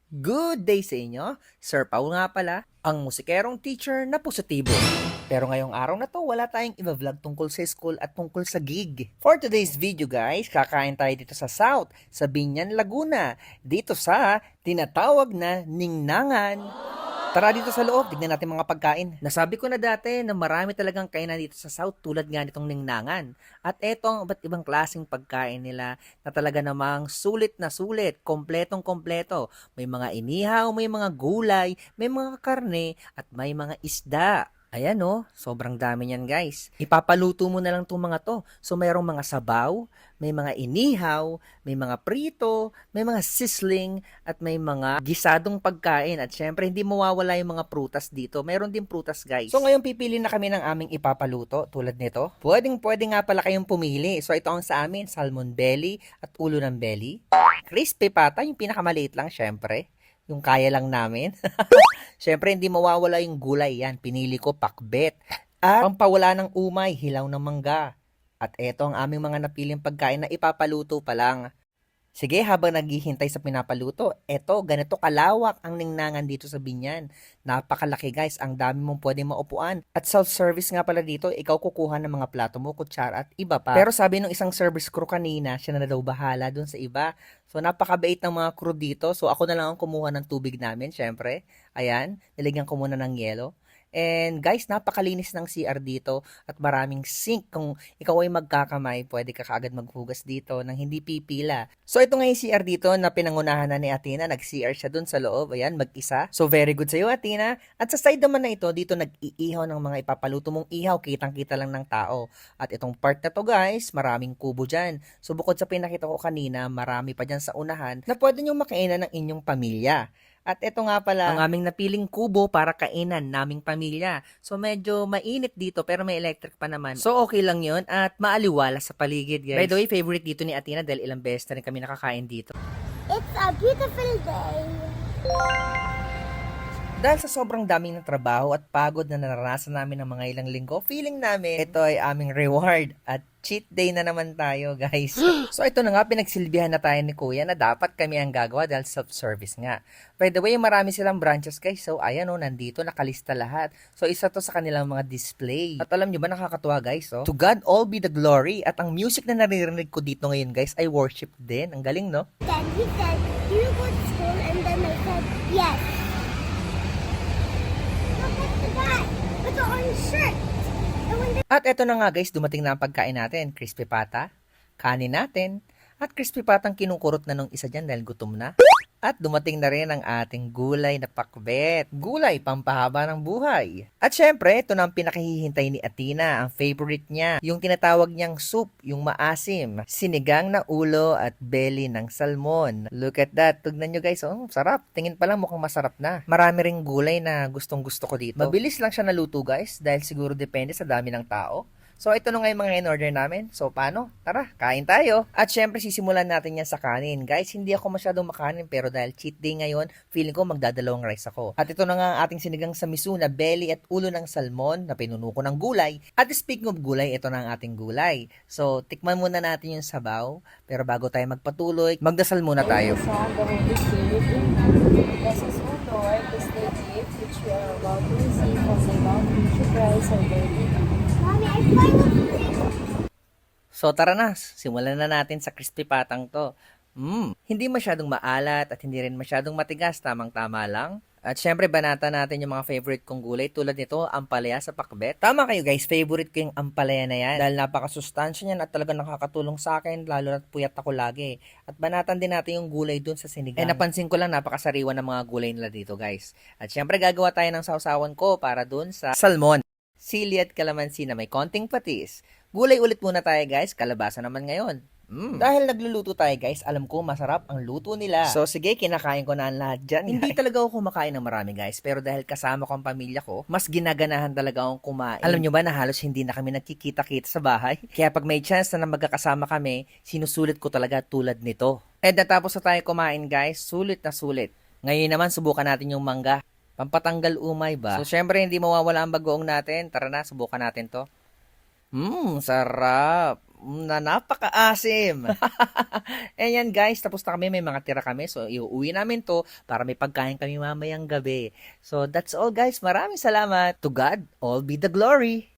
Good day sa inyo! Sir Paul nga pala, ang musikerong teacher na positibo. Pero ngayong araw na to, wala tayong i-vlog tungkol sa school at tungkol sa gig. For today's video guys, kakain tayo dito sa South, sa Biñan, Laguna. Dito sa tinatawag na Ningnangan. Tara dito sa loob, tignan natin mga pagkain. Nasabi ko na dati na marami talagang kainan dito sa South tulad nga nitong Ningnangan. At eto ang iba't ibang klaseng pagkain nila na talaga namang sulit na sulit, kompletong kompleto. May mga inihaw, may mga gulay, may mga karne, at may mga isda. Ayan oh, sobrang dami niyan guys. Ipapaluto mo na lang itong mga to. So mayroong mga sabaw, may mga inihaw, may mga prito, may mga sizzling, at may mga gisadong pagkain. At syempre hindi mawawala yung mga prutas dito. Mayroon din prutas guys. So ngayon pipili na kami ng aming ipapaluto tulad nito. Pwede nga pala kayong pumili. So ito ang sa amin, salmon belly at ulo ng belly. Crispy pata, yung pinakamaliit lang syempre. Yung kaya lang namin. Siyempre, hindi mawawala yung gulay yan. Pinili ko pakbet. At pampawala ng umay, hilaw ng mangga. At eto ang aming mga napiling pagkain na ipapaluto pa lang. Sige, habang naghihintay sa pinapaluto, eto, ganito kalawak ang ningnangan dito sa Biñan. Napakalaki guys, ang dami mong pwedeng maupuan. At self-service nga pala dito, ikaw kukuha ng mga plato mo, kutsara at iba pa. Pero sabi ng isang service crew kanina, siya na daw bahala dun sa iba. So napakabait ng mga crew dito. So ako na lang ang kumuha ng tubig namin, syempre. Ayan, nilagyan ko muna ng yelo. And guys, napakalinis ng CR dito at maraming sink. Kung ikaw ay magkakamay, pwede ka kaagad maghugas dito nang hindi pipila. So ito nga yung CR dito na pinangunahan na ni Athena. Nag-CR siya dun sa loob. Ayan, mag-isa. So very good sa'yo Athena. At sa side naman na ito, dito nag-iihaw ng mga ipapaluto mong ihaw. Kitang-kita lang ng tao. At itong part na to guys, maraming kubo dyan. So bukod sa pinakita ko kanina, marami pa dyan sa unahan na pwede nyo makainan ng inyong pamilya. At ito nga pala, ang aming napiling kubo para kainan naming pamilya. So medyo mainit dito pero may electric pa naman. So okay lang yun at maaliwala sa paligid guys. By the way, favorite dito ni Athena dahil ilang beses na rin kami nakakain dito. It's a beautiful day. Dahil sa sobrang daming ng trabaho at pagod na naranasan namin ng mga ilang linggo, feeling namin ito ay aming reward at cheat day na naman tayo guys. So ito na nga, pinagsilbihan na tayo ni Kuya na dapat kami ang gagawa dahil self-service nga. By the way, marami silang branches guys. So ayan o, nandito nakalista lahat. So isa to sa kanilang mga display. At alam nyo ba, nakakatuwa guys oh? To God all be the glory. At ang music na naririnig ko dito ngayon guys ay worship din. Ang galing no? Then he said, "Do you go to school?" And then I said, "Yes." Look at that. It's an orange shirt. And when At eto na nga guys, dumating na ang pagkain natin. Crispy pata, kanin natin, at crispy patang kinukurot na nung isa dyan dahil gutom na. At dumating na rin ang ating gulay na pakbet. Gulay, pampahaba ng buhay. At syempre, ito na ang pinakahihintay ni Athena, ang favorite niya. Yung tinatawag niyang soup, yung maasim. Sinigang na ulo at belly ng salmon. Look at that. Tignan nyo guys, oh, sarap. Tingin pa lang mukhang masarap na. Marami ring gulay na gustong gusto ko dito. Mabilis lang siya naluto guys, dahil siguro depende sa dami ng tao. So, ito na nga yung mga in-order namin. So, paano? Tara, kain tayo. At syempre, sisimulan natin yan sa kanin. Guys, hindi ako masyadong makanin, pero dahil cheat day ngayon, feeling ko magdadalawang rice ako. At ito na nga ang ating sinigang sa miso na belly at ulo ng salmon na pinuno ko ng gulay. At speaking of gulay, ito na ang ating gulay. So, tikman muna natin yung sabaw. Pero bago tayo magpatuloy, magdasal muna tayo. Son, the Holy Spirit, amen. Bless us, O Lord, this day gift which we are about to receive from thy mouth, which you Christ, our Lord. Mommy, I finally So tara na, simulan na natin sa crispy patang to. Hindi masyadong maalat at hindi rin masyadong matigas, tamang-tama lang. At syempre, banata natin yung mga favorite kong gulay tulad nito, ampalaya sa pakbet. Tama kayo guys, favorite ko yung ampalaya na yan dahil napakasustansya niyan at talagang nakakatulong sa akin lalo na't puyat ako lagi. At banatan din natin yung gulay dun sa sinigang. Eh napansin ko lang napakasariwa ng mga gulay nila dito guys. At syempre, gagawa tayo ng sausawan ko para dun sa salmon. Sili at kalamansi na may konting patis. Gulay ulit muna tayo guys, kalabasa naman ngayon. Dahil nagluluto tayo guys, alam ko masarap ang luto nila. So sige, kinakain ko na ang lahat dyan. Hindi talaga ako kumakain ng marami guys, pero dahil kasama ko ang pamilya ko, mas ginaganahan talaga akong kumain. Alam nyo ba na halos hindi na kami nagkikita-kita sa bahay? Kaya pag may chance na magkakasama kami, sinusulit ko talaga tulad nito. And natapos na tayo kumain guys, sulit na sulit. Ngayon naman subukan natin yung mangga. Pampatanggal umay ba? So, syempre, hindi mawawala ang bagoong natin. Tara na, subukan natin to. Sarap. na napakaasim. Ayan guys, tapos na kami, may mga tira kami. So, iuwi namin to para may pagkain kami mamayang gabi. So, that's all guys. Maraming salamat. To God, all be the glory.